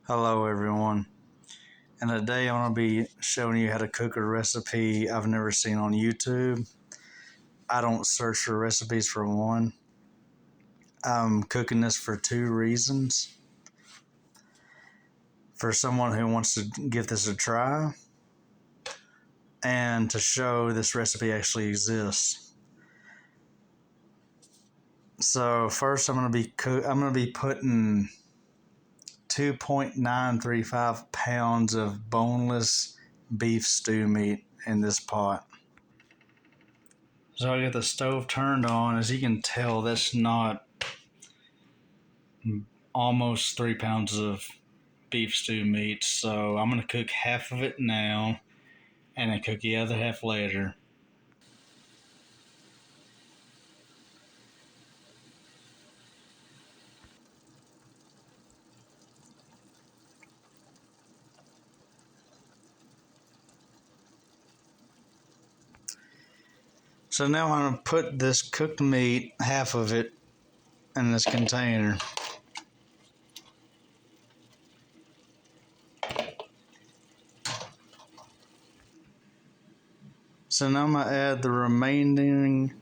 Hello everyone, and today I'm going to be showing you how to cook a recipe I've never seen on YouTube. I don't search for recipes for one. I'm cooking this for two reasons. For someone who wants to give this a try, and to show this recipe actually exists. So first I'm going to be putting 2.935 pounds of boneless beef stew meat in this pot. So I got the stove turned on. As you can tell, that's not almost 3 pounds of beef stew meat. So I'm going to cook half of it now and then cook the other half later. So now I'm going to put this cooked meat, half of it, in this container. So now I'm going to add the remaining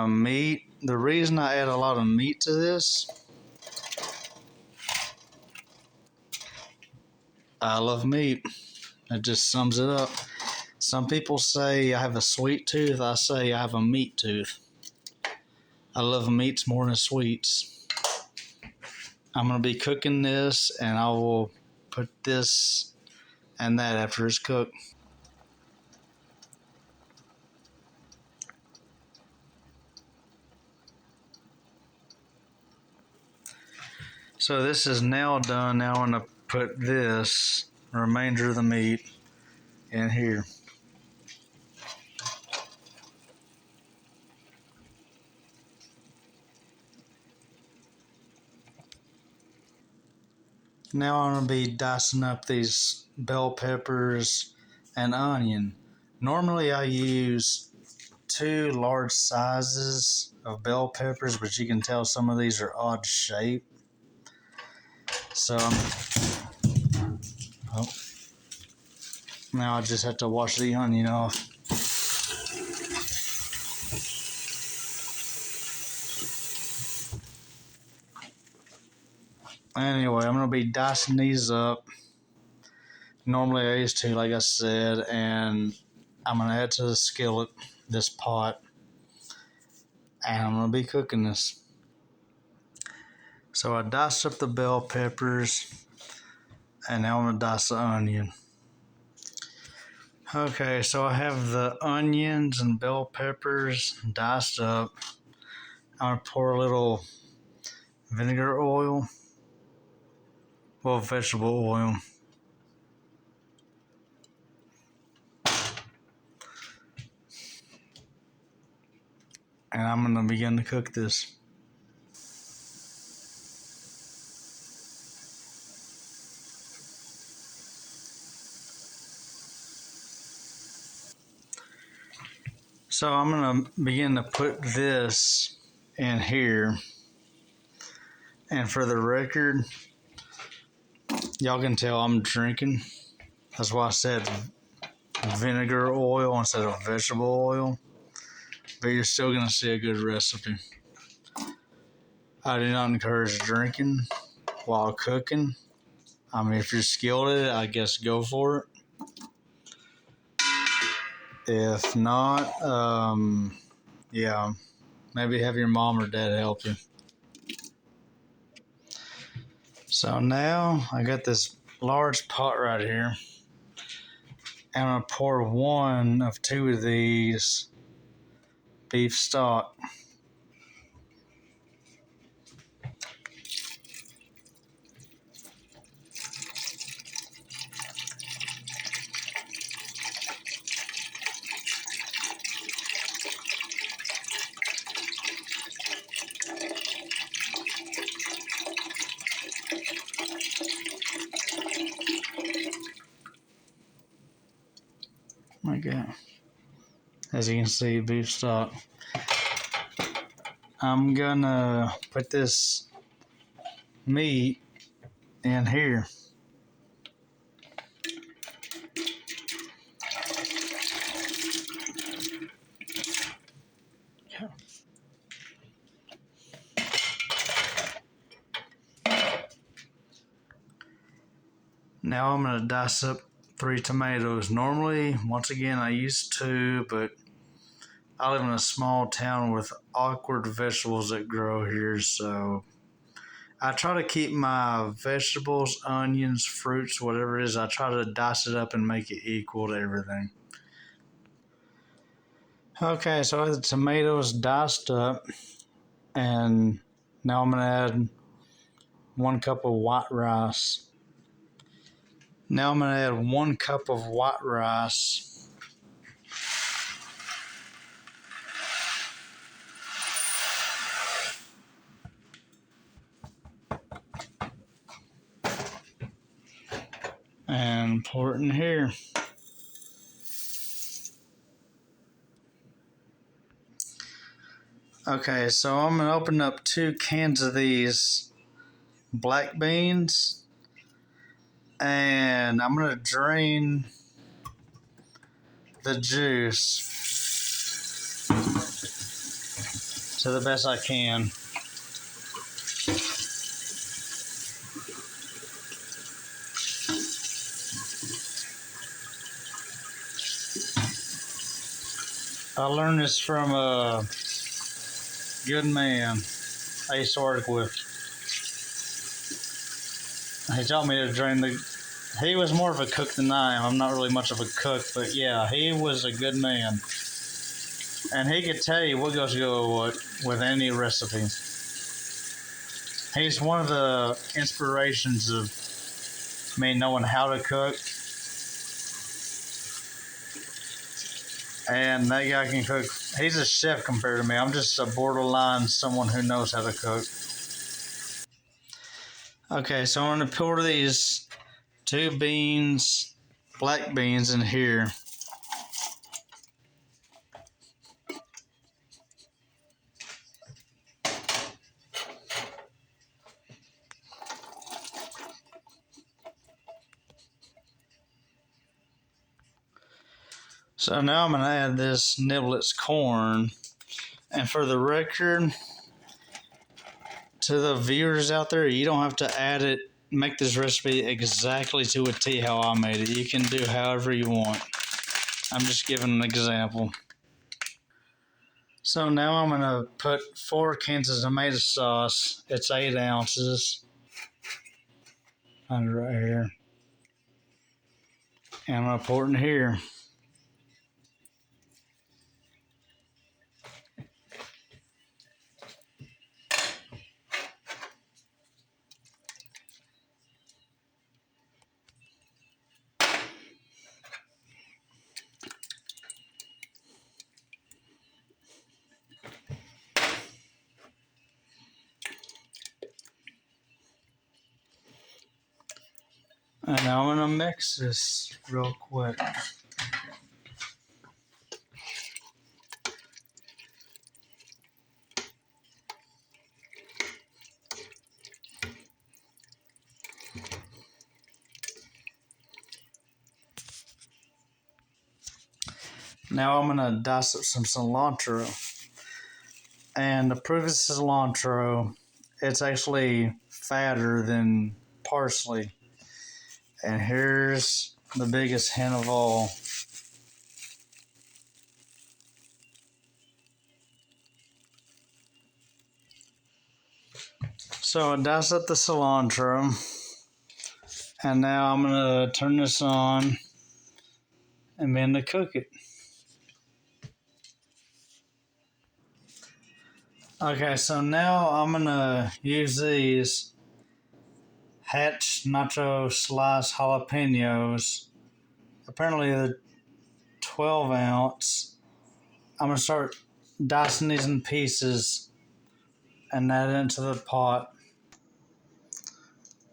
meat. The reason I add a lot of meat to this, I love meat. It just sums it up. Some people say I have a sweet tooth. I say I have a meat tooth. I love meats more than sweets. I'm going to be cooking this, and I will put this and that after it's cooked. So this is now done. Now I'm going to put this remainder of the meat in here. Now I'm going to be dicing up these bell peppers and onion. Normally I use 2 large sizes of bell peppers, but you can tell some of these are odd shape. So now I just have to wash the onion off. Anyway, I'm going to be dicing these up. Normally I used to, like I said, and I'm going to add to the skillet, this pot, and I'm going to be cooking this. So I diced up the bell peppers, and now I'm going to dice the onion. Okay, so I have the onions and bell peppers diced up. I'm going to pour a little vinegar oil, well, vegetable oil. And I'm going to begin to cook this. So I'm going to begin to put this in here. And for the record, y'all can tell I'm drinking. That's why I said vinegar oil instead of vegetable oil. But you're still going to see a good recipe. I do not encourage drinking while cooking. I mean, if you're skilled at it, I guess go for it. If not, yeah, maybe have your mom or dad help you. So now I got this large pot right here. And I'm going to pour 1 of 2 of these beef stock. Okay. As you can see, beef stock. I'm gonna put this meat in here. Now I'm going to dice up 3 tomatoes. Normally, once again, I used to, but I live in a small town with awkward vegetables that grow here, so I try to keep my vegetables, onions, fruits, whatever it is, I try to dice it up and make it equal to everything. Okay, so I have the tomatoes diced up, and now I'm going to add 1 cup of white rice. Now I'm going to add 1 cup of white rice. And pour it in here. Okay, so I'm going to open up 2 cans of these black beans, and I'm going to drain the juice to the best I can. I learned this from a good man I used to work with. He taught me to drain the... He was more of a cook than I am. I'm not really much of a cook, but yeah, he was a good man. And he could tell you what goes to go with any recipe. He's one of the inspirations of me knowing how to cook. And that guy can cook. He's a chef compared to me. I'm just a borderline someone who knows how to cook. Okay, so I'm going to pour these 2 beans, black beans, in here. So now I'm going to add this niblets corn. And for the record, to the viewers out there, you don't have to add it, make this recipe exactly to a T how I made it. You can do however you want. I'm just giving an example. So now I'm going to put 4 cans of tomato sauce. It's 8 ounces. Under right here. And I'm going to pour it in here. And now I'm going to mix this real quick. Now I'm going to dice up some cilantro. And to prove it's cilantro, it's actually fatter than parsley. And here's the biggest hint of all. So I dice up the cilantro. And now I'm going to turn this on and begin to cook it. Okay, so now I'm going to use these Hatch Nacho Slice Jalapenos. Apparently they're 12 ounce. I'm going to start dicing these in pieces and add it into the pot.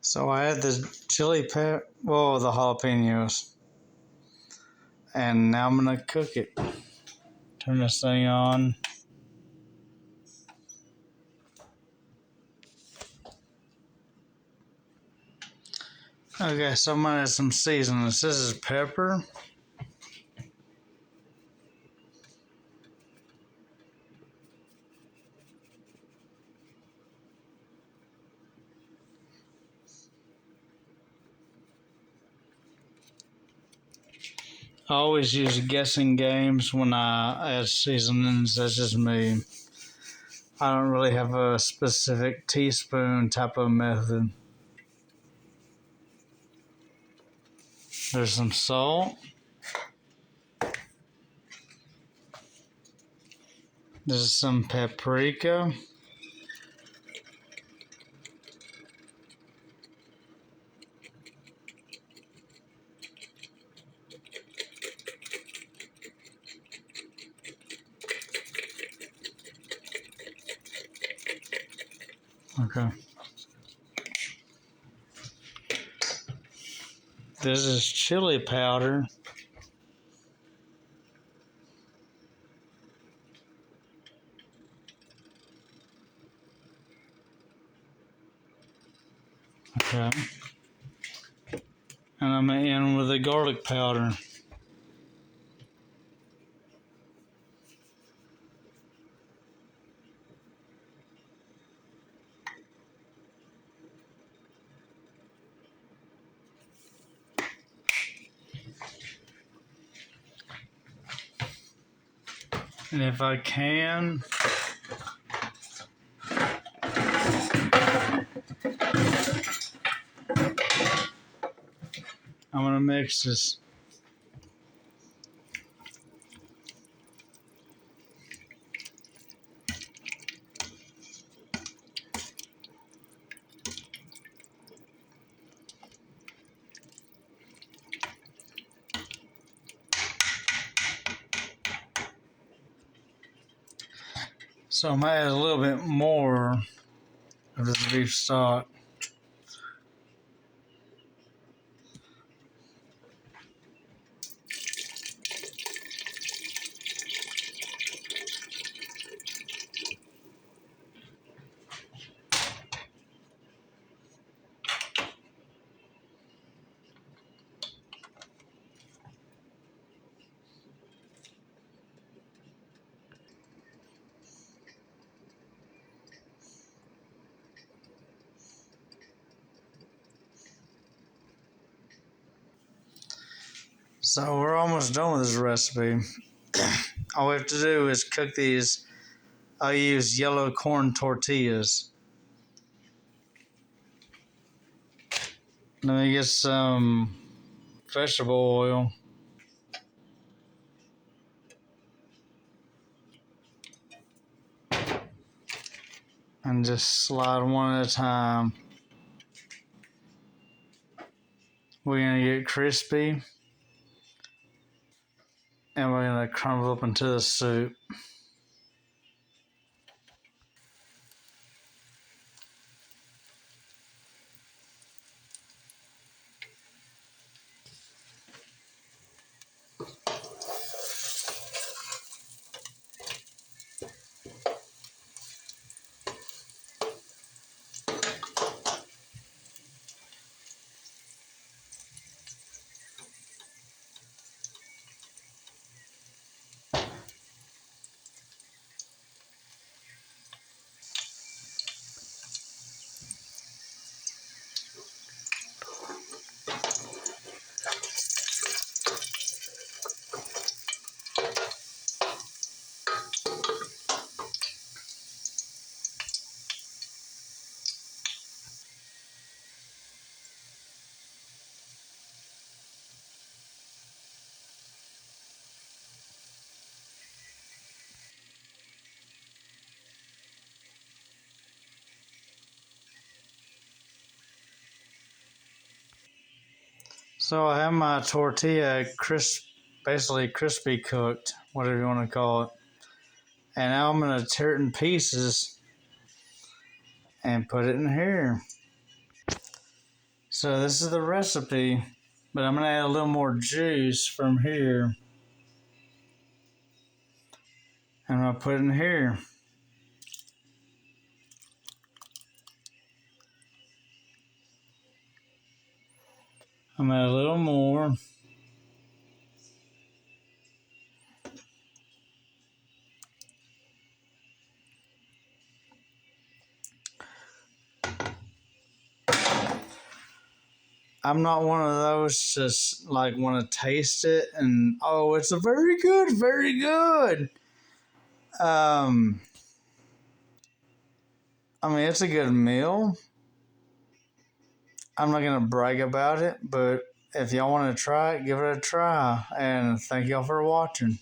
So I add the the jalapenos. And now I'm going to cook it. Turn this thing on. Okay, so I'm gonna add some seasonings. This is pepper. I always use guessing games when I add seasonings. That's just me. I don't really have a specific teaspoon type of method. There's some salt. There's some paprika. Okay. This is chili powder. Okay. And I'm going to end with the garlic powder. And if I can, I'm going to mix this. So I'm going to add a little bit more of this beef stock. So we're almost done with this recipe. All we have to do is cook these. I use yellow corn tortillas. Let me get some vegetable oil. And just slide one at a time. We're going to get crispy. And we're going to crumble up into the soup. So I have my tortilla basically crispy cooked, whatever you want to call it. And now I'm going to tear it in pieces and put it in here. So this is the recipe, but I'm going to add a little more juice from here. And I'm going to put it in here. I'm gonna add a little more. I'm not one of those just like want to taste it and oh, it's a very good, very good. Um, I mean, it's a good meal. I'm not gonna brag about it, but if y'all want to try it, give it a try. And thank y'all for watching.